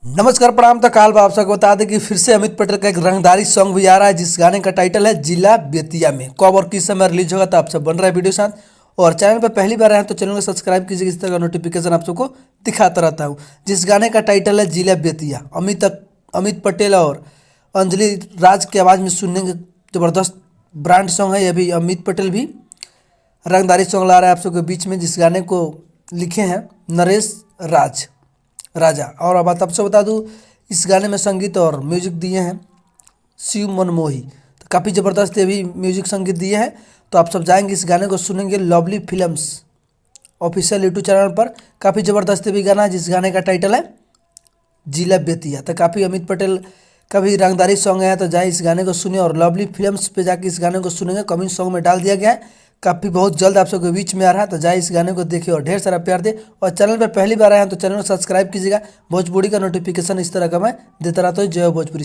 नमस्कार प्रणाम। तो काल आप सबको बता दें कि फिर से अमित पटेल का एक रंगदारी सॉन्ग भी आ रहा है, जिस गाने का टाइटल है जिला बेतिया में। कब और किस समय रिलीज होगा तो आप सब बन रहा है वीडियो साथ। और चैनल पर पहली बार आए हैं तो चैनल को सब्सक्राइब कीजिए, इस तरह का नोटिफिकेशन आप सबको दिखाता रहता हूँ। जिस गाने का टाइटल है जिला बेतिया, अमित पटेल और अंजलि राज की आवाज़ में सुनने के जबरदस्त ब्रांड सॉन्ग है। ये भी अमित पटेल भी रंगदारी सॉन्ग ला रहा है आप सबके बीच में, जिस गाने को लिखे हैं नरेश राजा। और अब आप सबसे बता दूं, इस गाने में संगीत और म्यूजिक दिए हैं शिव मनमोही। तो काफ़ी ज़बरदस्त ये भी म्यूजिक संगीत दिए हैं। तो आप सब जाएंगे इस गाने को सुनेंगे lovely films official YouTube channel पर। काफ़ी ज़बरदस्त ये भी गाना है, जिस गाने का टाइटल है जिला बेतिया। तो काफ़ी अमित पटेल का भी रंगदारी सॉन्ग है, तो जाए इस गाने को सुने। और लवली फिल्म्स पे जाके इस गाने को सुनेंगे, कमेंट सॉन्ग में डाल दिया गया है। काफ़ी बहुत जल्द आप सबके बीच में आ रहा है, तो जाए इस गाने को देखिए और ढेर सारा प्यार दे। और चैनल पर पहली बार आए हैं तो चैनल को सब्सक्राइब कीजिएगा। भोजपुरी का नोटिफिकेशन इस तरह का मैं देता रहता हूँ। जय हो भोजपुरी।